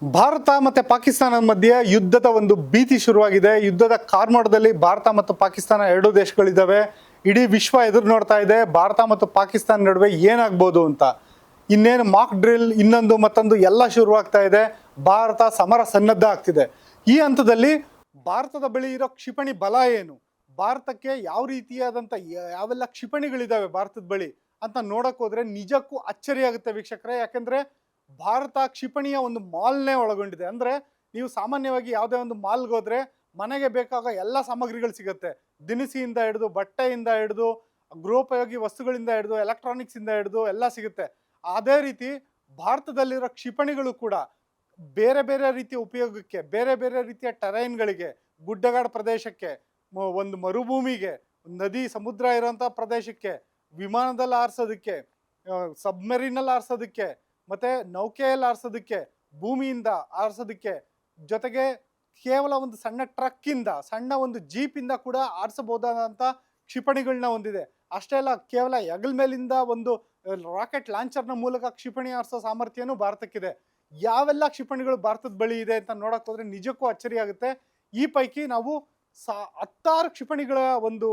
ಭಾರತ ಮತ್ತೆ ಪಾಕಿಸ್ತಾನದ ಮಧ್ಯೆ ಯುದ್ಧದ ಒಂದು ಭೀತಿ ಶುರುವಾಗಿದೆ. ಯುದ್ಧದ ಕಾರ್ಮೋಡದಲ್ಲಿ ಭಾರತ ಮತ್ತು ಪಾಕಿಸ್ತಾನ ಎರಡು ದೇಶಗಳಿದ್ದಾವೆ. ಇಡೀ ವಿಶ್ವ ಎದುರು ನೋಡ್ತಾ ಇದೆ ಭಾರತ ಮತ್ತು ಪಾಕಿಸ್ತಾನ ನಡುವೆ ಏನಾಗ್ಬೋದು ಅಂತ. ಇನ್ನೇನು ಮಾಕ್ ಡ್ರಿಲ್ ಇನ್ನೊಂದು ಮತ್ತೊಂದು ಎಲ್ಲ ಶುರುವಾಗ್ತಾ ಇದೆ. ಭಾರತ ಸಮರ ಸನ್ನದ್ಧ ಆಗ್ತಿದೆ. ಈ ಹಂತದಲ್ಲಿ ಭಾರತದ ಬಳಿ ಇರೋ ಕ್ಷಿಪಣಿ ಬಲ ಏನು, ಭಾರತಕ್ಕೆ ಯಾವ ರೀತಿಯಾದಂಥ ಯಾವೆಲ್ಲ ಕ್ಷಿಪಣಿಗಳಿದಾವೆ ಭಾರತದ ಬಳಿ ಅಂತ ನೋಡಕ್ ಹೋದ್ರೆ ನಿಜಕ್ಕೂ ಅಚ್ಚರಿಯಾಗುತ್ತೆ ವೀಕ್ಷಕರೇ. ಯಾಕಂದ್ರೆ ಭಾರತ ಕ್ಷಿಪಣಿಯ ಒಂದು ಮಾಲ್ನೇ ಒಳಗೊಂಡಿದೆ. ಅಂದ್ರೆ ನೀವು ಸಾಮಾನ್ಯವಾಗಿ ಯಾವುದೇ ಒಂದು ಮಾಲ್ಗೆ ಹೋದ್ರೆ ಮನೆಗೆ ಬೇಕಾಗೋ ಎಲ್ಲ ಸಾಮಗ್ರಿಗಳು ಸಿಗುತ್ತೆ. ದಿನಸಿಯಿಂದ ಹಿಡಿದು, ಬಟ್ಟೆಯಿಂದ ಹಿಡಿದು, ಗೃಹೋಪಯೋಗಿ ವಸ್ತುಗಳಿಂದ ಹಿಡಿದು, ಎಲೆಕ್ಟ್ರಾನಿಕ್ಸ್ ಇಂದ ಹಿಡಿದು ಎಲ್ಲ ಸಿಗುತ್ತೆ. ಅದೇ ರೀತಿ ಭಾರತದಲ್ಲಿರೋ ಕ್ಷಿಪಣಿಗಳು ಕೂಡ ಬೇರೆ ಬೇರೆ ರೀತಿಯ ಉಪಯೋಗಕ್ಕೆ, ಬೇರೆ ಬೇರೆ ರೀತಿಯ ಟರೈನ್ಗಳಿಗೆ, ಗುಡ್ಡಗಾಡು ಪ್ರದೇಶಕ್ಕೆ, ಒಂದು ಮರುಭೂಮಿಗೆ, ನದಿ ಸಮುದ್ರ ಇರೋಂಥ ಪ್ರದೇಶಕ್ಕೆ, ವಿಮಾನದಲ್ಲಿ ಆರಿಸೋದಕ್ಕೆ, ಸಬ್ಮರೀನಲ್ಲಿ ಆರಿಸೋದಕ್ಕೆ, ಮತ್ತೆ ನೌಕೆಯಲ್ಲಿ ಆರಿಸೋದಕ್ಕೆ, ಭೂಮಿಯಿಂದ ಆರಿಸೋದಕ್ಕೆ, ಜೊತೆಗೆ ಕೇವಲ ಒಂದು ಸಣ್ಣ ಟ್ರಕ್ಕಿಂದ, ಸಣ್ಣ ಒಂದು ಜೀಪಿಂದ ಕೂಡ ಆರಿಸಬಹುದಾದಂಥ ಕ್ಷಿಪಣಿಗಳನ್ನ ಹೊಂದಿದೆ. ಅಷ್ಟೇ ಅಲ್ಲ, ಕೇವಲ ಹೆಗಲ ಮೇಲಿಂದ ಒಂದು ರಾಕೆಟ್ ಲಾಂಚರ್ನ ಮೂಲಕ ಕ್ಷಿಪಣಿ ಆರಿಸೋ ಸಾಮರ್ಥ್ಯನೂ ಭಾರತಕ್ಕಿದೆ. ಯಾವೆಲ್ಲ ಕ್ಷಿಪಣಿಗಳು ಭಾರತದ ಬಳಿ ಇದೆ ಅಂತ ನೋಡಕ್ ಹೋದ್ರೆ ನಿಜಕ್ಕೂ ಅಚ್ಚರಿ ಆಗುತ್ತೆ. ಈ ಪೈಕಿ ನಾವು 10 ಕ್ಷಿಪಣಿಗಳ ಒಂದು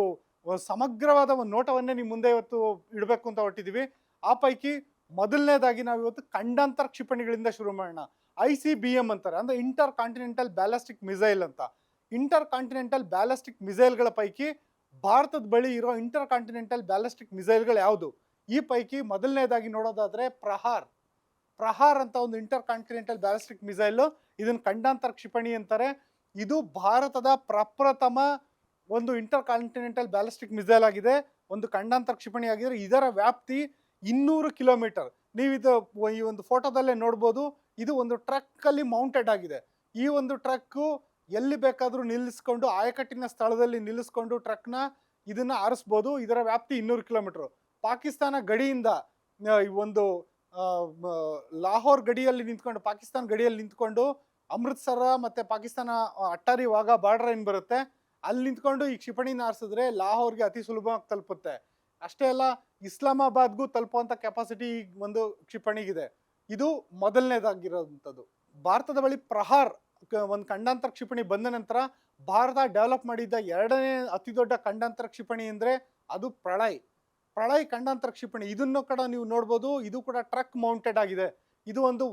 ಸಮಗ್ರವಾದ ಒಂದು ನೋಟವನ್ನೇ ನಿಮ್ಮ ಮುಂದೆ ಇವತ್ತು ಇಡಬೇಕು ಅಂತ ಹೊರಟಿದ್ದೀವಿ. ಆ ಪೈಕಿ ಮೊದಲನೇದಾಗಿ ನಾವು ಇವತ್ತು ಖಂಡಾಂತರ ಕ್ಷಿಪಣಿಗಳಿಂದ ಶುರು ಮಾಡೋಣ. ICBM ಅಂತಾರೆ, ಅಂದ್ರೆ ಇಂಟರ್ ಕಾಂಟಿನೆಂಟಲ್ ಬ್ಯಾಲಿಸ್ಟಿಕ್ ಮಿಸೈಲ್ ಅಂತ. ಇಂಟರ್ ಕಾಂಟಿನೆಂಟಲ್ ಬ್ಯಾಲಿಸ್ಟಿಕ್ ಮಿಸೈಲ್ಗಳ ಪೈಕಿ ಭಾರತದ ಬಳಿ ಇರೋ ಇಂಟರ್ ಕಾಂಟಿನೆಂಟಲ್ ಬ್ಯಾಲಿಸ್ಟಿಕ್ ಮಿಸೈಲ್ಗಳು ಯಾವುದು? ಈ ಪೈಕಿ ಮೊದಲನೇದಾಗಿ ನೋಡೋದಾದ್ರೆ ಪ್ರಹಾರ್ ಅಂತ ಒಂದು ಇಂಟರ್ ಕಾಂಟಿನೆಂಟಲ್ ಬ್ಯಾಲಿಸ್ಟಿಕ್ ಮಿಸೈಲ್. ಇದನ್ನ ಖಂಡಾಂತರ ಕ್ಷಿಪಣಿ ಅಂತಾರೆ. ಇದು ಭಾರತದ ಪ್ರಪ್ರಥಮ ಒಂದು ಇಂಟರ್ ಕಾಂಟಿನೆಂಟಲ್ ಬ್ಯಾಲಿಸ್ಟಿಕ್ ಮಿಸೈಲ್ ಆಗಿದೆ, ಒಂದು ಖಂಡಾಂತರ ಕ್ಷಿಪಣಿ ಆಗಿದೆ. ಇದರ ವ್ಯಾಪ್ತಿ 200 ಕಿಲೋಮೀಟರ್. ನೀವು ಈ ಒಂದು ಫೋಟೋದಲ್ಲೇ ನೋಡ್ಬೋದು. ಇದು ಒಂದು ಟ್ರಕ್ ಅಲ್ಲಿ ಮೌಂಟೆಡ್ ಆಗಿದೆ. ಈ ಒಂದು ಟ್ರಕ್ ಎಲ್ಲಿ ಬೇಕಾದ್ರೂ ನಿಲ್ಲಿಸ್ಕೊಂಡು, ಆಯಕಟ್ಟಿನ ಸ್ಥಳದಲ್ಲಿ ನಿಲ್ಲಿಸ್ಕೊಂಡು ಟ್ರಕ್ನ ಇದನ್ನ ಆರಿಸ್ಬೋದು. ಇದರ ವ್ಯಾಪ್ತಿ 200 ಕಿಲೋಮೀಟರ್. ಪಾಕಿಸ್ತಾನ ಗಡಿಯಿಂದ ಒಂದು ಲಾಹೋರ್ ಗಡಿಯಲ್ಲಿ ನಿಂತ್ಕೊಂಡು, ಪಾಕಿಸ್ತಾನ ಗಡಿಯಲ್ಲಿ ನಿಂತ್ಕೊಂಡು, ಅಮೃತ್ಸರ ಮತ್ತೆ ಪಾಕಿಸ್ತಾನ ಅಟ್ಟಾರಿ ವಾಘಾ ಬಾರ್ಡರ್ ಏನ್ ಬರುತ್ತೆ ಅಲ್ಲಿ ನಿಂತ್ಕೊಂಡು ಈ ಕ್ಷಿಪಣಿನ ಆರಿಸಿದ್ರೆ ಲಾಹೋರ್ಗೆ ಅತಿ ಸುಲಭವಾಗಿ ತಲುಪುತ್ತೆ. ಅಷ್ಟೇ ಅಲ್ಲ, ಇಸ್ಲಾಮಾಬಾದ್ಗೂ ತಲುಪುವಂತ ಕೆಪಾಸಿಟಿ ಒಂದು ಕ್ಷಿಪಣಿಗಿದೆ. ಇದು ಮೊದಲನೇದಾಗಿರೋಂಥದ್ದು. ಭಾರತದ ಬಳಿ ಪ್ರಹಾರ್ ಒಂದು ಖಂಡಾಂತರ ಕ್ಷಿಪಣಿ ಬಂದ ನಂತರ ಭಾರತ ಡೆವಲಪ್ ಮಾಡಿದ್ದ ಎರಡನೇ ಅತಿ ದೊಡ್ಡ ಖಂಡಾಂತರ ಕ್ಷಿಪಣಿ ಅಂದ್ರೆ ಅದು ಪ್ರಳಯ್ ಖಂಡಾಂತರ ಕ್ಷಿಪಣಿ. ಇದನ್ನು ಕೂಡ ನೀವು ನೋಡ್ಬೋದು. ಇದು ಕೂಡ ಟ್ರಕ್ ಮೌಂಟೆಡ್ ಆಗಿದೆ. ಇದು ಒಂದು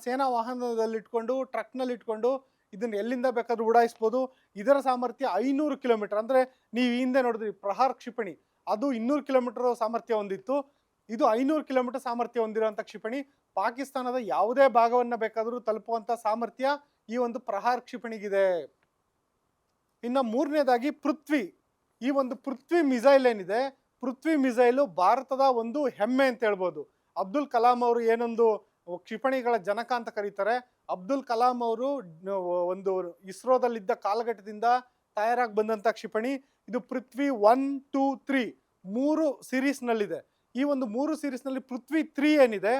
ಸೇನಾ ವಾಹನದಲ್ಲಿ ಇಟ್ಕೊಂಡು, ಟ್ರಕ್ನಲ್ಲಿ ಇಟ್ಕೊಂಡು ಇದನ್ನ ಎಲ್ಲಿಂದ ಬೇಕಾದ್ರೂ ಉಡಾಯಿಸ್ಬೋದು. ಇದರ ಸಾಮರ್ಥ್ಯ 500 ಕಿಲೋಮೀಟರ್. ಅಂದ್ರೆ ನೀವು ಹಿಂದೆ ನೋಡಿದ್ರಿ ಪ್ರಹಾರ್ ಕ್ಷಿಪಣಿ, ಅದು 200 ಕಿಲೋಮೀಟರ್ ಸಾಮರ್ಥ್ಯ ಹೊಂದಿತ್ತು. ಇದು 500 ಕಿಲೋಮೀಟರ್ ಸಾಮರ್ಥ್ಯ ಹೊಂದಿರುವಂತ ಕ್ಷಿಪಣಿ. ಪಾಕಿಸ್ತಾನದ ಯಾವುದೇ ಭಾಗವನ್ನ ಬೇಕಾದ್ರೂ ತಲುಪುವಂತ ಸಾಮರ್ಥ್ಯ ಈ ಒಂದು ಪ್ರಹಾರ್ ಕ್ಷಿಪಣಿಗಿದೆ. ಇನ್ನು ಮೂರನೇದಾಗಿ ಪೃಥ್ವಿ. ಈ ಒಂದು ಪೃಥ್ವಿ ಮಿಸೈಲ್ ಏನಿದೆ, ಪೃಥ್ವಿ ಮಿಸೈಲು ಭಾರತದ ಒಂದು ಹೆಮ್ಮೆ ಅಂತ ಹೇಳ್ಬೋದು. ಅಬ್ದುಲ್ ಕಲಾಂ ಅವರು ಏನೊಂದು ಕ್ಷಿಪಣಿಗಳ ಜನಕ ಅಂತ ಕರೀತಾರೆ. ಅಬ್ದುಲ್ ಕಲಾಂ ಅವರು ಒಂದು ಇಸ್ರೋದಲ್ಲಿದ್ದ ಕಾಲಘಟ್ಟದಿಂದ ತಯಾರಾಗಿ ಬಂದಂತ ಕ್ಷಿಪಣಿ ಇದು. ಪೃಥ್ವಿ 1, 2, 3 3 ಸೀರೀಸ್ ನಲ್ಲಿದೆ. ಈ ಒಂದು 3 ಸೀರೀಸ್ ನಲ್ಲಿ ಪೃಥ್ವಿ 3 ಏನಿದೆ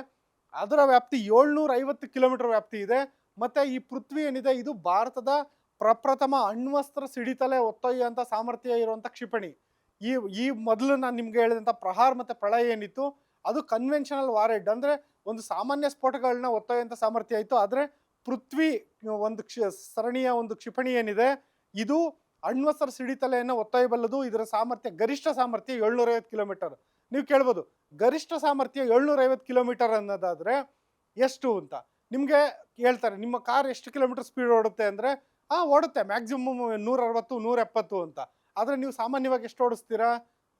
ಅದರ ವ್ಯಾಪ್ತಿ 750 ಕಿಲೋಮೀಟರ್ ವ್ಯಾಪ್ತಿ ಇದೆ. ಮತ್ತೆ ಈ ಪೃಥ್ವಿ ಏನಿದೆ ಇದು ಭಾರತದ ಪ್ರಪ್ರಥಮ ಅಣ್ವಸ್ತ್ರ ಸಿಡಿತಲೆ ಹೊತ್ತೊಯ್ಯುವಂತ ಸಾಮರ್ಥ್ಯ ಇರುವಂತ ಕ್ಷಿಪಣಿ. ಈ ಮೊದಲು ನಾನು ನಿಮ್ಗೆ ಹೇಳಿದಂತ ಪ್ರಹಾರ್ ಮತ್ತೆ ಪ್ರಳಯ್ ಏನಿತ್ತು ಅದು ಕನ್ವೆನ್ಷನಲ್ ವಾರೆಡ್, ಅಂದ್ರೆ ಒಂದು ಸಾಮಾನ್ಯ ಸ್ಫೋಟಗಳನ್ನ ಹೊತ್ತೊಯ್ಯುವಂತ ಸಾಮರ್ಥ್ಯ ಇತ್ತು. ಆದ್ರೆ ಪೃಥ್ವಿ ಒಂದು ಸರಣಿಯ ಒಂದು ಕ್ಷಿಪಣಿ ಏನಿದೆ ಇದು ಅಣ್ವಸ್ತ್ರ ಸಿಡಿತಲೆಯನ್ನು ಹೊತ್ತೊಯ್ಯಬಲ್ಲದು. ಇದರ ಸಾಮರ್ಥ್ಯ, ಗರಿಷ್ಠ ಸಾಮರ್ಥ್ಯ 750 ಕಿಲೋಮೀಟರ್. ನೀವು ಕೇಳ್ಬೋದು ಗರಿಷ್ಠ ಸಾಮರ್ಥ್ಯ 750 ಕಿಲೋಮೀಟರ್ ಅನ್ನೋದಾದ್ರೆ ಎಷ್ಟು ಅಂತ. ನಿಮ್ಗೆ ಹೇಳ್ತಾರೆ ನಿಮ್ಮ ಕಾರ್ ಎಷ್ಟು ಕಿಲೋಮೀಟರ್ ಸ್ಪೀಡ್ ಓಡುತ್ತೆ ಅಂದ್ರೆ ಓಡುತ್ತೆ ಮ್ಯಾಕ್ಸಿಮಮ್ 160, 170 ಅಂತ. ಆದ್ರೆ ನೀವು ಸಾಮಾನ್ಯವಾಗಿ ಎಷ್ಟು ಓಡಿಸ್ತೀರಾ?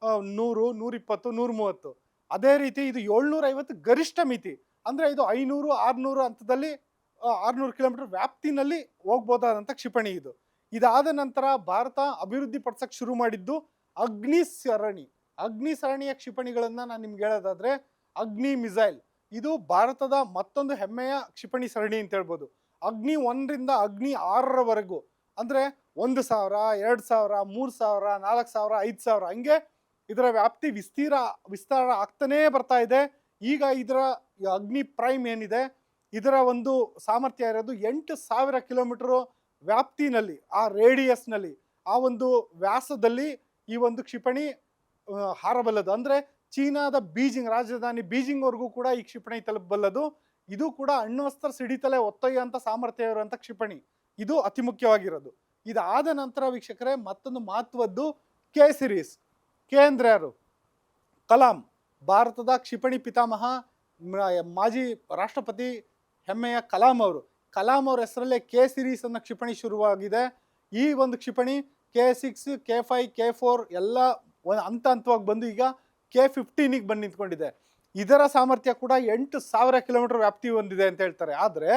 100, 120, 130. ಅದೇ ರೀತಿ ಇದು 750 ಗರಿಷ್ಠ ಮಿತಿ. ಅಂದ್ರೆ ಇದು 500, 600 ಹಂತದಲ್ಲಿ 600 ಕಿಲೋಮೀಟರ್ ವ್ಯಾಪ್ತಿನಲ್ಲಿ ಹೋಗ್ಬೋದಾದಂಥ ಕ್ಷಿಪಣಿ ಇದು. ಇದಾದ ನಂತರ ಭಾರತ ಅಭಿವೃದ್ಧಿ ಪಡಿಸಕ್ಕೆ ಶುರು ಮಾಡಿದ್ದು ಅಗ್ನಿ ಸರಣಿಯ ಕ್ಷಿಪಣಿಗಳನ್ನ ನಾನು ನಿಮ್ಗೆ ಹೇಳೋದಾದ್ರೆ ಅಗ್ನಿ ಮಿಸೈಲ್. ಇದು ಭಾರತದ ಮತ್ತೊಂದು ಹೆಮ್ಮೆಯ ಕ್ಷಿಪಣಿ ಸರಣಿ ಅಂತ ಹೇಳ್ಬೋದು. ಅಗ್ನಿ 1 ರಿಂದ ಅಗ್ನಿ 6ರವರೆಗೂ, ಅಂದ್ರೆ 1000, 2000, 3000, 4000, 5000 ಹಂಗೆ ಇದರ ವ್ಯಾಪ್ತಿ ವಿಸ್ತಾರ ಆಗ್ತಾನೇ ಬರ್ತಾ ಇದೆ. ಈಗ ಇದರ ಅಗ್ನಿ ಪ್ರೈಮ್ ಏನಿದೆ ಇದರ ಒಂದು ಸಾಮರ್ಥ್ಯ ಇರೋದು 8000 ಕಿಲೋಮೀಟರ್ ವ್ಯಾಪ್ತಿನಲ್ಲಿ, ಆ ರೇಡಿಯಸ್ನಲ್ಲಿ, ಆ ಒಂದು ವ್ಯಾಸದಲ್ಲಿ ಈ ಒಂದು ಕ್ಷಿಪಣಿ ಹಾರಬಲ್ಲದು. ಅಂದ್ರೆ ಚೀನಾದ ಬೀಜಿಂಗ್ ರಾಜಧಾನಿ ಬೀಜಿಂಗ್ ವರೆಗೂ ಕೂಡ ಈ ಕ್ಷಿಪಣಿ ತಲುಪಬಲ್ಲದು. ಇದು ಕೂಡ ಅಣ್ವಸ್ತ್ರ ಸಿಡಿತಲೆ ಒತ್ತೊಯ್ಯುವಂತ ಸಾಮರ್ಥ್ಯ ಇರುವಂತ ಕ್ಷಿಪಣಿ. ಇದು ಅತಿ ಮುಖ್ಯವಾಗಿರೋದು. ಇದಾದ ನಂತರ ವೀಕ್ಷಕರೇ ಮತ್ತೊಂದು ಮಹತ್ವದ್ದು ಕೆ ಸಿರೀಸ್. ಕೆ ಅಂದ್ರೆ ಯಾರು? ಕಲಾಂ, ಭಾರತದ ಕ್ಷಿಪಣಿ ಪಿತಾಮಹ, ಮಾಜಿ ರಾಷ್ಟ್ರಪತಿ ಹೆಮ್ಮೆಯ ಕಲಾಂ ಅವರು. ಕಲಾಂ ಅವ್ರ ಹೆಸರಲ್ಲೇ ಕೆ ಸಿರೀಸ್ ಅನ್ನೋ ಕ್ಷಿಪಣಿ ಶುರುವಾಗಿದೆ. ಈ ಒಂದು ಕ್ಷಿಪಣಿ K6, K5, K4 ಎಲ್ಲ ಹಂತವಾಗಿ ಬಂದು ಈಗ K15ಗೆ ಬಂದು ನಿಂತ್ಕೊಂಡಿದೆ. ಇದರ ಸಾಮರ್ಥ್ಯ ಕೂಡ 8,000 ಕಿಲೋಮೀಟರ್ ವ್ಯಾಪ್ತಿ ಹೊಂದಿದೆ ಅಂತ ಹೇಳ್ತಾರೆ. ಆದರೆ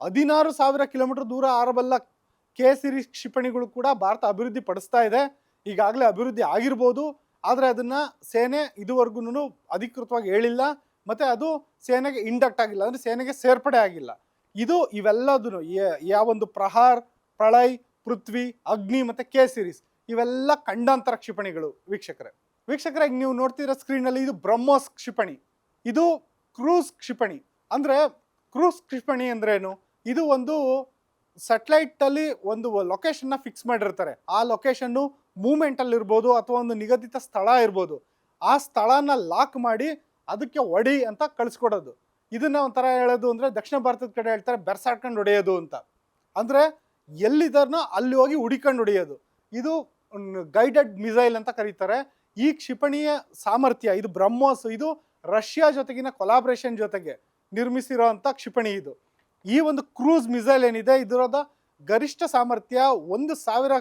16,000 ಕಿಲೋಮೀಟರ್ ದೂರ ಹಾರಬಲ್ಲ ಕೆ ಸಿರೀಸ್ ಕ್ಷಿಪಣಿಗಳು ಕೂಡ ಭಾರತ ಅಭಿವೃದ್ಧಿ ಪಡಿಸ್ತಾ ಇದೆ. ಈಗಾಗಲೇ ಅಭಿವೃದ್ಧಿ ಆಗಿರ್ಬೋದು, ಆದರೆ ಅದನ್ನ ಸೇನೆ ಇದುವರೆಗೂ ಅಧಿಕೃತವಾಗಿ ಹೇಳಿಲ್ಲ, ಮತ್ತೆ ಅದು ಸೇನೆಗೆ ಇಂಡಕ್ಟ್ ಆಗಿಲ್ಲ, ಅಂದ್ರೆ ಸೇನೆಗೆ ಸೇರ್ಪಡೆ ಆಗಿಲ್ಲ. ಇದು ಇವೆಲ್ಲದನ್ನು ಯಾವೊಂದು ಪ್ರಹಾರ್, ಪ್ರಳಯ್, ಪೃಥ್ವಿ, ಅಗ್ನಿ ಮತ್ತೆ ಕೆ ಸಿರೀಸ್ ಇವೆಲ್ಲ ಖಂಡಾಂತರ ಕ್ಷಿಪಣಿಗಳು ವೀಕ್ಷಕರೇ. ಈಗ ನೀವು ನೋಡ್ತಿರೋ ಸ್ಕ್ರೀನ್ ಅಲ್ಲಿ ಇದು ಬ್ರಹ್ಮೋಸ್ ಕ್ಷಿಪಣಿ. ಇದು ಕ್ರೂಸ್ ಕ್ಷಿಪಣಿ. ಅಂದ್ರೆ ಕ್ರೂಸ್ ಕ್ಷಿಪಣಿ ಅಂದ್ರೆ ಏನು? ಇದು ಒಂದು ಸ್ಯಾಟಲೈಟ್ ಅಲ್ಲಿ ಒಂದು ಲೊಕೇಶನ್ ನ ಫಿಕ್ಸ್ ಮಾಡಿರ್ತಾರೆ. ಆ ಲೊಕೇಶನ್ ಮೂವ್ಮೆಂಟ್ ಅಲ್ಲಿ ಇರ್ಬೋದು ಅಥವಾ ಒಂದು ನಿಗದಿತ ಸ್ಥಳ ಇರ್ಬೋದು. ಆ ಸ್ಥಳನ ಲಾಕ್ ಮಾಡಿ ಅದಕ್ಕೆ ಹೊಡಿ ಅಂತ ಕಳಿಸ್ಕೊಡೋದು. ಇದನ್ನ ಒಂಥರ ಹೇಳೋದು ಅಂದ್ರೆ ದಕ್ಷಿಣ ಭಾರತದ ಕಡೆ ಹೇಳ್ತಾರೆ ಬೆರ್ಸಾಡ್ಕೊಂಡು ಹೊಡೆಯೋದು ಅಂತ. ಅಂದ್ರೆ ಎಲ್ಲಿದ್ದಾರನೋ ಅಲ್ಲಿ ಹೋಗಿ ಹುಡಿಕೊಂಡು ಹೊಡೆಯೋದು. ಇದು ಗೈಡೆಡ್ ಮಿಸೈಲ್ ಅಂತ ಕರೀತಾರೆ. ಈ ಕ್ಷಿಪಣಿಯ ಸಾಮರ್ಥ್ಯ, ಇದು ಬ್ರಹ್ಮೋಸ್, ಇದು ರಷ್ಯಾ ಜೊತೆಗಿನ ಕೊಲಾಬ್ರೇಷನ್ ಜೊತೆಗೆ ನಿರ್ಮಿಸಿರೋಂಥ ಕ್ಷಿಪಣಿ ಇದು. ಈ ಒಂದು ಕ್ರೂಸ್ ಮಿಸೈಲ್ ಏನಿದೆ ಇದರದ ಗರಿಷ್ಠ ಸಾಮರ್ಥ್ಯ 1,000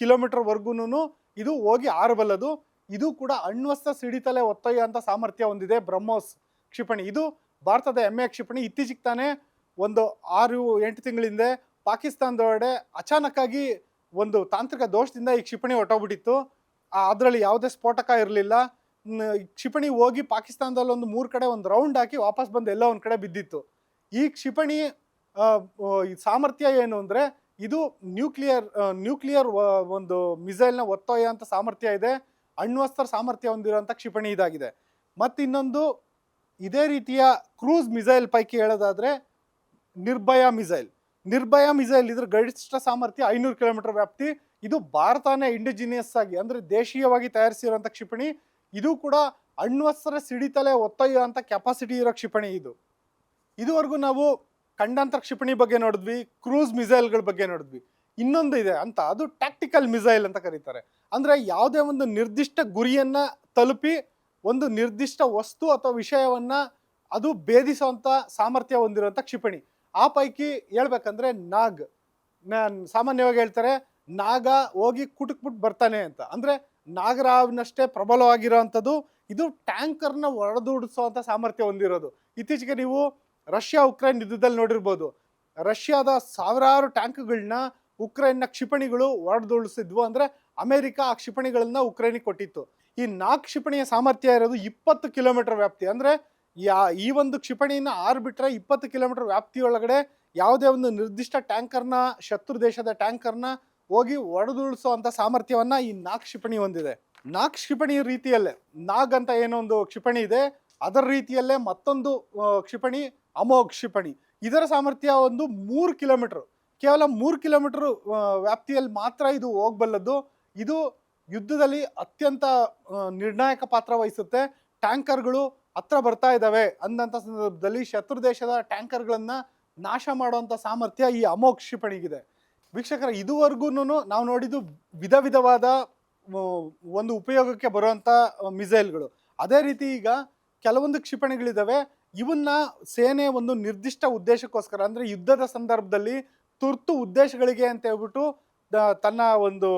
ಕಿಲೋಮೀಟರ್ ವರ್ಗೂನು ಇದು ಹೋಗಿ ಆರಬಲ್ಲದು. ಇದು ಕೂಡ ಅಣ್ವಸ್ತ್ರ ಸಿಡಿತಲೆ ಒತ್ತೊಯ್ಯುವಂಥ ಸಾಮರ್ಥ್ಯ ಹೊಂದಿದೆ ಬ್ರಹ್ಮೋಸ್ ಕ್ಷಿಪಣಿ. ಇದು ಭಾರತದ ಹೆಮ್ಮೆಯ ಕ್ಷಿಪಣಿ. ಇತ್ತೀಚೆಗೆ ತಾನೇ ಒಂದು 6-8 ತಿಂಗಳಿಂದ ಪಾಕಿಸ್ತಾನದೊಳಗಡೆ ಅಚಾನಕ್ಕಾಗಿ ಒಂದು ತಾಂತ್ರಿಕ ದೋಷದಿಂದ ಈ ಕ್ಷಿಪಣಿ ಹೊಟ್ಟೋಗ್ಬಿಟ್ಟಿತ್ತು. ಅದರಲ್ಲಿ ಯಾವುದೇ ಸ್ಫೋಟಕ ಇರಲಿಲ್ಲ. ಕ್ಷಿಪಣಿ ಹೋಗಿ ಪಾಕಿಸ್ತಾನದಲ್ಲಿ ಒಂದು 3 ಕಡೆ ಒಂದು ರೌಂಡ್ ಹಾಕಿ ವಾಪಸ್ ಬಂದು ಎಲ್ಲ ಒಂದು ಕಡೆ ಬಿದ್ದಿತ್ತು. ಈ ಕ್ಷಿಪಣಿ ಸಾಮರ್ಥ್ಯ ಏನು ಅಂದರೆ ಇದು ನ್ಯೂಕ್ಲಿಯರ್ ಒಂದು ಮಿಸೈಲ್ನ ಒತ್ತೊಯ್ಯುವಂಥ ಸಾಮರ್ಥ್ಯ ಇದೆ. ಅಣ್ವಸ್ತ್ರ ಸಾಮರ್ಥ್ಯ ಹೊಂದಿರುವಂಥ ಕ್ಷಿಪಣಿ ಇದಾಗಿದೆ. ಮತ್ತು ಇನ್ನೊಂದು ಇದೇ ರೀತಿಯ ಕ್ರೂಸ್ ಮಿಸೈಲ್ ಪೈಕಿ ಹೇಳೋದಾದರೆ ನಿರ್ಭಯ ಮಿಸೈಲ್ ಇದ್ರ ಗರಿಷ್ಠ ಸಾಮರ್ಥ್ಯ 500 ಕಿಲೋಮೀಟರ್ ವ್ಯಾಪ್ತಿ. ಇದು ಭಾರತನೇ ಇಂಡಿಜಿನಿಯಸ್ ಆಗಿ ಅಂದರೆ ದೇಶೀಯವಾಗಿ ತಯಾರಿಸಿರುವಂಥ ಕ್ಷಿಪಣಿ. ಇದು ಕೂಡ ಅಣ್ವಸ್ತ್ರ ಸಿಡಿತಲೆ ಒತ್ತೊಯ್ಯುವಂಥ ಕೆಪಾಸಿಟಿ ಇರೋ ಕ್ಷಿಪಣಿ ಇದು. ಇದುವರೆಗೂ ನಾವು ಖಂಡಾಂತರ ಕ್ಷಿಪಣಿ ಬಗ್ಗೆ ನೋಡಿದ್ವಿ, ಕ್ರೂಸ್ ಮಿಸೈಲ್ಗಳ ಬಗ್ಗೆ ನೋಡಿದ್ವಿ. ಇನ್ನೊಂದು ಇದೆ ಅಂತ, ಅದು ಟ್ಯಾಕ್ಟಿಕಲ್ ಮಿಸೈಲ್ ಅಂತ ಕರೀತಾರೆ. ಅಂದರೆ ಯಾವುದೇ ಒಂದು ನಿರ್ದಿಷ್ಟ ಗುರಿಯನ್ನ ತಲುಪಿ ಒಂದು ನಿರ್ದಿಷ್ಟ ವಸ್ತು ಅಥವಾ ವಿಷಯವನ್ನ ಅದು ಭೇದಿಸುವಂಥ ಸಾಮರ್ಥ್ಯ ಹೊಂದಿರುವಂಥ ಕ್ಷಿಪಣಿ. ಆ ಪೈಕಿ ಹೇಳ್ಬೇಕಂದ್ರೆ ಸಾಮಾನ್ಯವಾಗಿ ಹೇಳ್ತಾರೆ ನಾಗ ಹೋಗಿ ಕುಟುಕ್ಬಿಟ್ಟು ಬರ್ತಾನೆ ಅಂತ. ಅಂದ್ರೆ ನಾಗರಾವ್ನಷ್ಟೇ ಪ್ರಬಲವಾಗಿರೋವಂಥದ್ದು ಇದು. ಟ್ಯಾಂಕರ್ನ ಹೊಡೆದುಡಿಸುವಂಥ ಸಾಮರ್ಥ್ಯ ಹೊಂದಿರೋದು. ಇತ್ತೀಚೆಗೆ ನೀವು ರಷ್ಯಾ ಉಕ್ರೇನ್ ಯುದ್ಧದಲ್ಲಿ ನೋಡಿರ್ಬೋದು, ರಷ್ಯಾದ ಸಾವಿರಾರು ಟ್ಯಾಂಕ್ಗಳನ್ನ ಉಕ್ರೇನ್ನ ಕ್ಷಿಪಣಿಗಳು ಹೊಡೆದುಡಿಸಿದ್ವು. ಅಂದ್ರೆ ಅಮೆರಿಕ ಆ ಕ್ಷಿಪಣಿಗಳನ್ನ ಉಕ್ರೇನಿಗೆ ಕೊಟ್ಟಿತ್ತು. ಈ ನಾಗ್ ಕ್ಷಿಪಣಿಯ ಸಾಮರ್ಥ್ಯ ಇರೋದು 20 ಕಿಲೋಮೀಟರ್ ವ್ಯಾಪ್ತಿ. ಅಂದ್ರೆ ಈ ಒಂದು ಕ್ಷಿಪಣಿನ ಆರ್ಬಿಟ್ರೆ 20 ಕಿಲೋಮೀಟರ್ ವ್ಯಾಪ್ತಿಯೊಳಗಡೆ ಯಾವುದೇ ಒಂದು ನಿರ್ದಿಷ್ಟ ಟ್ಯಾಂಕರ್ನ, ಶತ್ರು ದೇಶದ ಟ್ಯಾಂಕರ್ನ ಹೋಗಿ ಹೊಡೆದುಳಿಸುವಂಥ ಸಾಮರ್ಥ್ಯವನ್ನ ಈ ನಾಗ್ ಕ್ಷಿಪಣಿ ಹೊಂದಿದೆ. ನಾಗ್ ಕ್ಷಿಪಣಿ ರೀತಿಯಲ್ಲೇ ನಾಗ್ ಅಂತ ಏನೋ ಒಂದು ಕ್ಷಿಪಣಿ ಇದೆ, ಅದರ ರೀತಿಯಲ್ಲೇ ಮತ್ತೊಂದು ಕ್ಷಿಪಣಿ ಅಮೋಘ್ ಕ್ಷಿಪಣಿ. ಇದರ ಸಾಮರ್ಥ್ಯ ಒಂದು 3 ಕಿಲೋಮೀಟರ್, ಕೇವಲ 3 ಕಿಲೋಮೀಟರ್ ವ್ಯಾಪ್ತಿಯಲ್ಲಿ ಮಾತ್ರ ಇದು ಹೋಗಬಲ್ಲದು. ಇದು ಯುದ್ಧದಲ್ಲಿ ಅತ್ಯಂತ ನಿರ್ಣಾಯಕ ಪಾತ್ರ ವಹಿಸುತ್ತೆ. ಟ್ಯಾಂಕರ್ಗಳು ಹತ್ರ ಬರ್ತಾ ಇದ್ದಾವೆ ಅಂದಂಥ ಸಂದರ್ಭದಲ್ಲಿ ಶತ್ರು ದೇಶದ ಟ್ಯಾಂಕರ್ಗಳನ್ನ ನಾಶ ಮಾಡುವಂಥ ಸಾಮರ್ಥ್ಯ ಈ ಅಮೋಘ್ ಕ್ಷಿಪಣಿಗಿದೆ. ವೀಕ್ಷಕರ, ಇದುವರೆಗೂ ನಾವು ನೋಡಿದ್ದು ವಿಧವಾದ ಒಂದು ಉಪಯೋಗಕ್ಕೆ ಬರುವಂಥ ಮಿಸೈಲ್ಗಳು. ಅದೇ ರೀತಿ ಈಗ ಕೆಲವೊಂದು ಕ್ಷಿಪಣಿಗಳಿದ್ದಾವೆ, ಇವನ್ನ ಸೇನೆ ಒಂದು ನಿರ್ದಿಷ್ಟ ಉದ್ದೇಶಕ್ಕೋಸ್ಕರ ಅಂದರೆ ಯುದ್ಧದ ಸಂದರ್ಭದಲ್ಲಿ ತುರ್ತು ಉದ್ದೇಶಗಳಿಗೆ ಅಂತ ಹೇಳ್ಬಿಟ್ಟು ತನ್ನ ಒಂದು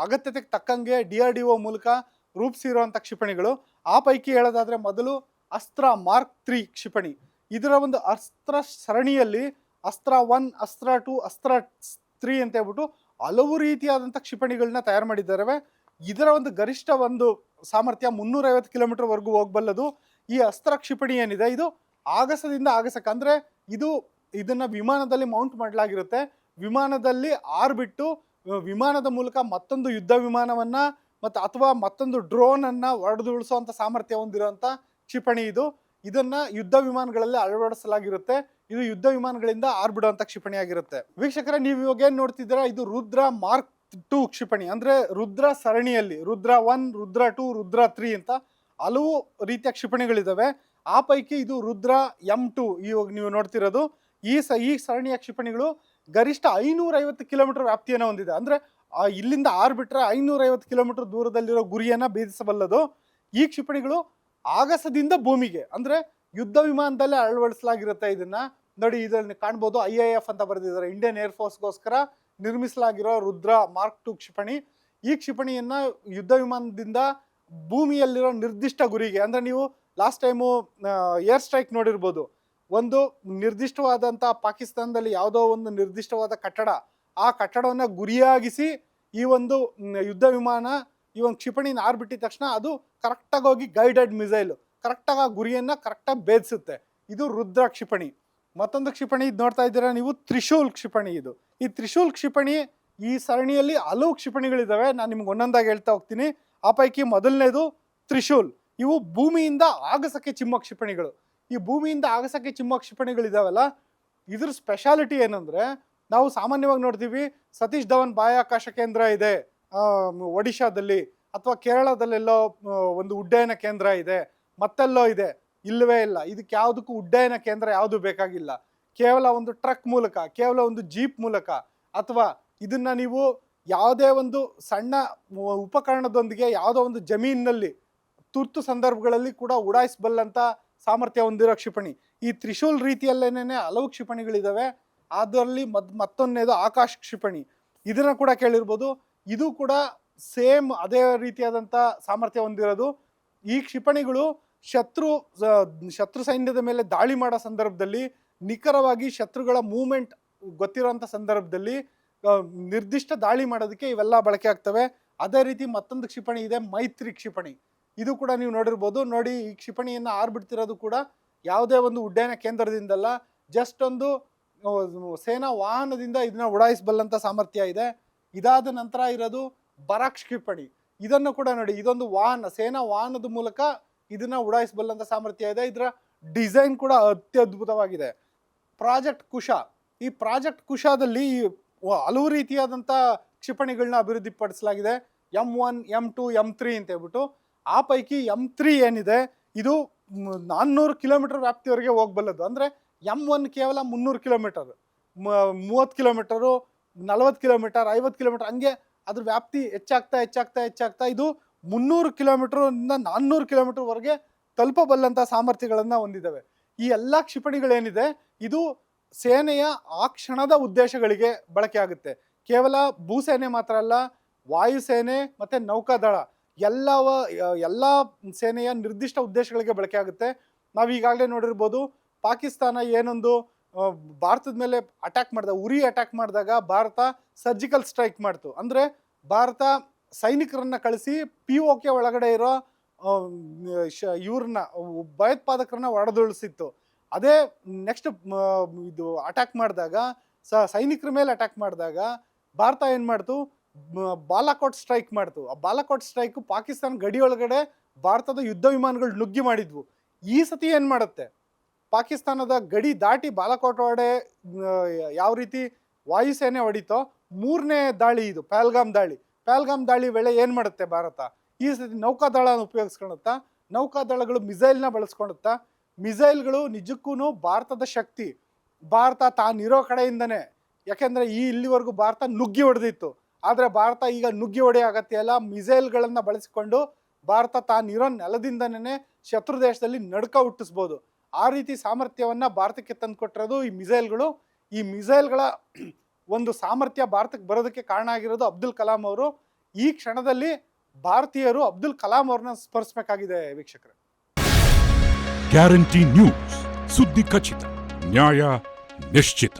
ಅಗತ್ಯತೆಗೆ ತಕ್ಕಂಗೆ DRDO ಮೂಲಕ ರೂಪಿಸಿರುವಂಥ ಕ್ಷಿಪಣಿಗಳು. ಆ ಪೈಕಿ ಹೇಳೋದಾದ್ರೆ ಮೊದಲು ಅಸ್ತ್ರ ಮಾರ್ಕ್ 3 ಕ್ಷಿಪಣಿ. ಇದರ ಒಂದು ಅಸ್ತ್ರ ಸರಣಿಯಲ್ಲಿ ಅಸ್ತ್ರ 1, ಅಸ್ತ್ರ 2, ಅಸ್ತ್ರ 3 ಅಂತ ಹೇಳ್ಬಿಟ್ಟು ಹಲವು ರೀತಿಯಾದಂಥ ಕ್ಷಿಪಣಿಗಳನ್ನ ತಯಾರು ಮಾಡಿದ್ದಾರೆ. ಇದರ ಒಂದು ಗರಿಷ್ಠ ಒಂದು ಸಾಮರ್ಥ್ಯ 350 ಕಿಲೋಮೀಟರ್ ವರೆಗೂ ಹೋಗಬಲ್ಲದು. ಈ ಅಸ್ತ್ರ ಕ್ಷಿಪಣಿ ಏನಿದೆ ಇದು ಆಗಸದಿಂದ ಆಗಸಕ್ಕೆ, ಅಂದ್ರೆ ಇದನ್ನ ವಿಮಾನದಲ್ಲಿ ಮೌಂಟ್ ಮಾಡಲಾಗಿರುತ್ತೆ. ವಿಮಾನದಲ್ಲಿ ಆರ್ಬಿಟ್ಟು ವಿಮಾನದ ಮೂಲಕ ಮತ್ತೊಂದು ಯುದ್ಧ ವಿಮಾನವನ್ನ ಅಥವಾ ಮತ್ತೊಂದು ಡ್ರೋನ್ ಅನ್ನ ಹೊಡೆದುಳಿಸುವಂತ ಸಾಮರ್ಥ್ಯ ಹೊಂದಿರುವಂತ ಕ್ಷಿಪಣಿ ಇದು. ಇದನ್ನ ಯುದ್ಧ ವಿಮಾನಗಳಲ್ಲಿ ಅಳವಡಿಸಲಾಗಿರುತ್ತೆ. ಇದು ಯುದ್ಧ ವಿಮಾನಗಳಿಂದ ಆರ್ಬಿಡುವಂತ ಕ್ಷಿಪಣಿ ಆಗಿರುತ್ತೆ. ವೀಕ್ಷಕರೇ, ನೀವು ಇವಾಗ ಏನ್ ನೋಡ್ತಿದ್ದೀರಾ, ಇದು ರುದ್ರ ಮಾರ್ಕ್ 2 ಕ್ಷಿಪಣಿ. ಅಂದ್ರೆ ರುದ್ರ ಸರಣಿಯಲ್ಲಿ ರುದ್ರ 1, ರುದ್ರ 2, ರುದ್ರ 3 ಅಂತ ಹಲವು ರೀತಿಯ ಕ್ಷಿಪಣಿಗಳಿದಾವೆ. ಆ ಪೈಕಿ ಇದು ರುದ್ರ M2 ಇವಾಗ ನೀವು ನೋಡ್ತಿರೋದು. ಈ ಸರಣಿಯ ಕ್ಷಿಪಣಿಗಳು ಗರಿಷ್ಠ 550 ಕಿಲೋಮೀಟರ್ ವ್ಯಾಪ್ತಿಯನ್ನು ಹೊಂದಿದೆ. ಅಂದರೆ ಇಲ್ಲಿಂದ ಬಿಟ್ರೆ 550 ಕಿಲೋಮೀಟರ್ ದೂರದಲ್ಲಿರೋ ಗುರಿಯನ್ನು ಭೇದಿಸಬಲ್ಲದು. ಈ ಕ್ಷಿಪಣಿಗಳು ಆಗಸದಿಂದ ಭೂಮಿಗೆ, ಅಂದರೆ ಯುದ್ಧ ವಿಮಾನದಲ್ಲೇ ಅಳವಡಿಸಲಾಗಿರುತ್ತೆ. ಇದನ್ನ ನೋಡಿ, ಇದನ್ನು ಕಾಣ್ಬೋದು, IAF ಅಂತ ಬರೆದಿದ್ದಾರೆ, ಇಂಡಿಯನ್ ಏರ್ಫೋರ್ಸ್ಗೋಸ್ಕರ ನಿರ್ಮಿಸಲಾಗಿರೋ ರುದ್ರ ಮಾರ್ಕ್ 2 ಕ್ಷಿಪಣಿ. ಈ ಕ್ಷಿಪಣಿಯನ್ನ ಯುದ್ಧ ವಿಮಾನದಿಂದ ಭೂಮಿಯಲ್ಲಿರೋ ನಿರ್ದಿಷ್ಟ ಗುರಿಗೆ, ಅಂದರೆ ನೀವು ಲಾಸ್ಟ್ ಟೈಮು ಏರ್ ಸ್ಟ್ರೈಕ್ ನೋಡಿರ್ಬೋದು, ಒಂದು ನಿರ್ದಿಷ್ಟವಾದಂಥ ಪಾಕಿಸ್ತಾನದಲ್ಲಿ ಯಾವುದೋ ಒಂದು ನಿರ್ದಿಷ್ಟವಾದ ಕಟ್ಟಡ, ಆ ಕಟ್ಟಡವನ್ನು ಗುರಿಯಾಗಿಸಿ ಈ ಒಂದು ಯುದ್ಧ ವಿಮಾನ ಈ ಒಂದು ಕ್ಷಿಪಣಿನ ಬಿಟ್ಟಿದ ತಕ್ಷಣ ಅದು ಕರೆಕ್ಟಾಗಿ ಹೋಗಿ ಗೈಡೆಡ್ ಮಿಸೈಲ್ ಕರೆಕ್ಟಾಗಿ ಆ ಗುರಿಯನ್ನು ಕರೆಕ್ಟಾಗಿ ಭೇದಿಸುತ್ತೆ. ಇದು ರುದ್ರ ಕ್ಷಿಪಣಿ. ಮತ್ತೊಂದು ಕ್ಷಿಪಣಿ ಇದು ನೋಡ್ತಾ ಇದ್ದೀರಾ ನೀವು, ತ್ರಿಶೂಲ್ ಕ್ಷಿಪಣಿ. ಇದು ಈ ತ್ರಿಶೂಲ್ ಕ್ಷಿಪಣಿ, ಈ ಸರಣಿಯಲ್ಲಿ ಹಲವು ಕ್ಷಿಪಣಿಗಳಿದ್ದಾವೆ. ನಾನು ನಿಮ್ಗೆ ಒಂದೊಂದಾಗಿ ಹೇಳ್ತಾ ಹೋಗ್ತೀನಿ. ಆ ಪೈಕಿ ಮೊದಲನೇದು ತ್ರಿಶೂಲ್. ಇವು ಭೂಮಿಯಿಂದ ಆಗಸಕ್ಕೆ ಚಿಮ್ಮೋ ಕ್ಷಿಪಣಿಗಳು. ಈ ಭೂಮಿಯಿಂದ ಆಗಸಕ್ಕೆ ಚಿಮ್ಮೋ ಕ್ಷಿಪಣಿಗಳಿದಾವಲ್ಲ, ಇದ್ರ ಸ್ಪೆಷಾಲಿಟಿ ಏನಂದ್ರೆ, ನಾವು ಸಾಮಾನ್ಯವಾಗಿ ನೋಡ್ತೀವಿ ಸತೀಶ್ ಧವನ್ ಬಾಹ್ಯಾಕಾಶ ಕೇಂದ್ರ ಇದೆ ಒಡಿಶಾದಲ್ಲಿ, ಅಥವಾ ಕೇರಳದಲ್ಲೆಲ್ಲೋ ಒಂದು ಉಡ್ಡಯನ ಕೇಂದ್ರ ಇದೆ, ಮತ್ತೆಲ್ಲೋ ಇದೆ. ಇಲ್ಲವೇ ಇಲ್ಲ. ಇದಕ್ಕೆ ಯಾವುದಕ್ಕೂ ಉಡ್ಡಯನ ಕೇಂದ್ರ ಯಾವುದು ಬೇಕಾಗಿಲ್ಲ. ಕೇವಲ ಒಂದು ಟ್ರಕ್ ಮೂಲಕ, ಕೇವಲ ಒಂದು ಜೀಪ್ ಮೂಲಕ, ಅಥವಾ ಇದನ್ನ ನೀವು ಯಾವುದೇ ಒಂದು ಸಣ್ಣ ಉಪಕರಣದೊಂದಿಗೆ ಯಾವುದೋ ಒಂದು ಜಮೀನಿನಲ್ಲಿ ತುರ್ತು ಸಂದರ್ಭಗಳಲ್ಲಿ ಕೂಡ ಉಡಾಯಿಸಬಲ್ಲಂತ ಸಾಮರ್ಥ್ಯ ಹೊಂದಿರೋ ಕ್ಷಿಪಣಿ. ಈ ತ್ರಿಶೂಲ್ ರೀತಿಯಲ್ಲೇನೆ ಹಲವು ಕ್ಷಿಪಣಿಗಳಿದಾವೆ. ಅದರಲ್ಲಿ ಮತ್ತೊಂದನೇದು ಆಕಾಶ್ ಕ್ಷಿಪಣಿ. ಇದನ್ನ ಕೂಡ ಕೇಳಿರ್ಬೋದು. ಇದು ಕೂಡ ಸೇಮ್ ಅದೇ ರೀತಿಯಾದಂಥ ಸಾಮರ್ಥ್ಯ ಹೊಂದಿರೋದು. ಈ ಕ್ಷಿಪಣಿಗಳು ಶತ್ರು ಸೈನ್ಯದ ಮೇಲೆ ದಾಳಿ ಮಾಡೋ ಸಂದರ್ಭದಲ್ಲಿ, ನಿಖರವಾಗಿ ಶತ್ರುಗಳ ಮೂವ್ಮೆಂಟ್ ಗೊತ್ತಿರೋಂಥ ಸಂದರ್ಭದಲ್ಲಿ ನಿರ್ದಿಷ್ಟ ದಾಳಿ ಮಾಡೋದಕ್ಕೆ ಇವೆಲ್ಲ ಬಳಕೆ ಆಗ್ತವೆ. ಅದೇ ರೀತಿ ಮತ್ತೊಂದು ಕ್ಷಿಪಣಿ ಇದೆ, ಮೈತ್ರಿ ಕ್ಷಿಪಣಿ. ಇದು ಕೂಡ ನೀವು ನೋಡಿರ್ಬೋದು. ನೋಡಿ, ಈ ಕ್ಷಿಪಣಿಯನ್ನು ಬಿಡ್ತಿರೋದು ಕೂಡ ಯಾವುದೇ ಒಂದು ಉಡ್ಡಯನ ಕೇಂದ್ರದಿಂದಲ್ಲ, ಜಸ್ಟ್ ಒಂದು ಸೇನಾ ವಾಹನದಿಂದ ಇದನ್ನ ಉಡಾಯಿಸಬಲ್ಲಂಥ ಸಾಮರ್ಥ್ಯ ಇದೆ. ಇದಾದ ನಂತರ ಇರೋದು ಬರಾಕ್ ಕ್ಷಿಪಣಿ. ಇದನ್ನು ಕೂಡ ನೋಡಿ, ಇದೊಂದು ವಾಹನ, ಸೇನಾ ವಾಹನದ ಮೂಲಕ ಇದನ್ನ ಉಡಾಯಿಸಬಲ್ಲಂಥ ಸಾಮರ್ಥ್ಯ ಇದೆ. ಇದರ ಡಿಸೈನ್ ಕೂಡ ಅತ್ಯದ್ಭುತವಾಗಿದೆ. ಪ್ರಾಜೆಕ್ಟ್ ಕುಶ. ಈ ಪ್ರಾಜೆಕ್ಟ್ ಕುಶದಲ್ಲಿ ಹಲವು ರೀತಿಯಾದಂಥ ಕ್ಷಿಪಣಿಗಳನ್ನ ಅಭಿವೃದ್ಧಿಪಡಿಸಲಾಗಿದೆ. M1, M2, M3 ಅಂತ ಹೇಳ್ಬಿಟ್ಟು. ಆ ಪೈಕಿ M3 ಏನಿದೆ, ಇದು 400 ಕಿಲೋಮೀಟರ್ ವ್ಯಾಪ್ತಿವರೆಗೆ ಹೋಗಬಲ್ಲದು. ಅಂದರೆ M1 ಕೇವಲ 300 ಕಿಲೋಮೀಟರ್, 30 ಕಿಲೋಮೀಟರು, 40 ಕಿಲೋಮೀಟರ್, 50 ಕಿಲೋಮೀಟರ್, ಹಂಗೆ ಅದ್ರ ವ್ಯಾಪ್ತಿ ಹೆಚ್ಚಾಗ್ತಾ ಇದು 300 ಕಿಲೋಮೀಟರಿಂದ 400 ಕಿಲೋಮೀಟರ್ವರೆಗೆ ತಲುಪಬಲ್ಲಂಥ ಸಾಮರ್ಥ್ಯಗಳನ್ನು ಹೊಂದಿದ್ದಾವೆ. ಈ ಎಲ್ಲ ಕ್ಷಿಪಣಿಗಳೇನಿದೆ, ಇದು ಸೇನೆಯ ಆ ಕ್ಷಣದ ಉದ್ದೇಶಗಳಿಗೆ ಬಳಕೆ ಆಗುತ್ತೆ. ಕೇವಲ ಭೂಸೇನೆ ಮಾತ್ರ ಅಲ್ಲ, ವಾಯುಸೇನೆ ಮತ್ತು ನೌಕಾದಳ ಎಲ್ಲ ಸೇನೆಯ ನಿರ್ದಿಷ್ಟ ಉದ್ದೇಶಗಳಿಗೆ ಬಳಕೆ ಆಗುತ್ತೆ. ನಾವು ಈಗಾಗಲೇ ನೋಡಿರ್ಬೋದು, ಪಾಕಿಸ್ತಾನ ಏನೊಂದು ಭಾರತದ ಮೇಲೆ ಉರಿ ಅಟ್ಯಾಕ್ ಮಾಡಿದಾಗ ಭಾರತ ಸರ್ಜಿಕಲ್ ಸ್ಟ್ರೈಕ್ ಮಾಡ್ತು. ಅಂದರೆ ಭಾರತ ಸೈನಿಕರನ್ನ ಕಳಿಸಿ POK ಒಳಗಡೆ ಇರೋ ಇವ್ರನ್ನ ಭಯೋತ್ಪಾದಕರನ್ನ ಹೊಡೆದುಳಿಸಿತ್ತು. ಅದೇ ನೆಕ್ಸ್ಟ್ ಇದು ಅಟ್ಯಾಕ್ ಮಾಡಿದಾಗ, ಸೈನಿಕರ ಮೇಲೆ ಅಟ್ಯಾಕ್ ಮಾಡಿದಾಗ ಭಾರತ ಏನು ಮಾಡ್ತು, ಬಾಲಾಕೋಟ್ ಸ್ಟ್ರೈಕ್ ಮಾಡ್ತು. ಆ ಬಾಲಾಕೋಟ್ ಸ್ಟ್ರೈಕ್ ಪಾಕಿಸ್ತಾನ ಗಡಿಯೊಳಗಡೆ ಭಾರತದ ಯುದ್ಧ ವಿಮಾನಗಳು ನುಗ್ಗಿ ಮಾಡಿದ್ವು. ಈ ಸತಿ ಏನು ಮಾಡುತ್ತೆ, ಪಾಕಿಸ್ತಾನದ ಗಡಿ ದಾಟಿ ಬಾಲಾಕೋಟ್ ಒಳಗಡೆ ಯಾವ ರೀತಿ ವಾಯುಸೇನೆ ಹೊಡಿತೋ, 3ನೇ ದಾಳಿ ಇದು ಪಹಲ್ಗಾಮ್ ದಾಳಿ ವೇಳೆ ಏನು ಮಾಡುತ್ತೆ ಭಾರತ, ಈ ಸತಿ ನೌಕಾದಳನ ಉಪಯೋಗಿಸ್ಕೊಳುತ್ತಾ, ನೌಕಾದಳಗಳು ಮಿಸೈಲ್ನ ಬಳಸ್ಕೊಳುತ್ತಾ. ಮಿಸೈಲ್ಗಳು ನಿಜಕ್ಕೂ ಭಾರತದ ಶಕ್ತಿ. ಭಾರತ ತಾನಿರೋ ಕಡೆಯಿಂದನೇ, ಯಾಕೆಂದರೆ ಇಲ್ಲಿವರೆಗೂ ಭಾರತ ನುಗ್ಗಿ ಹೊಡೆದಿತ್ತು. ಆದರೆ ಭಾರತ ಈಗ ನುಗ್ಗಿ ಹೊಡೆಯೋ ಅಗತ್ಯ ಇಲ್ಲ. ಮಿಸೈಲ್ಗಳನ್ನು ಬಳಸಿಕೊಂಡು ಭಾರತ ತಾನಿರೋ ನೆಲದಿಂದನೇ ಶತ್ರು ದೇಶದಲ್ಲಿ ನಡುಕ ಹುಟ್ಟಿಸ್ಬೋದು. ಆ ರೀತಿ ಸಾಮರ್ಥ್ಯವನ್ನು ಭಾರತಕ್ಕೆ ತಂದುಕೊಟ್ಟಿರೋದು ಈ ಮಿಸೈಲ್ಗಳು. ಈ ಮಿಸೈಲ್ಗಳ ಒಂದು ಸಾಮರ್ಥ್ಯ ಭಾರತಕ್ಕೆ ಬರೋದಕ್ಕೆ ಕಾರಣ ಆಗಿರೋದು ಅಬ್ದುಲ್ ಕಲಾಂ ಅವರು. ಈ ಕ್ಷಣದಲ್ಲಿ ಭಾರತೀಯರು ಅಬ್ದುಲ್ ಕಲಾಂ ಅವ್ರನ್ನ ಸ್ಮರಿಸಬೇಕಾಗಿದೆ ವೀಕ್ಷಕರೇ. ಗ್ಯಾರಂಟಿ ನ್ಯೂಸ್, ಸುದ್ದಿ ಖಚಿತ, ನ್ಯಾಯ ನಿಶ್ಚಿತ.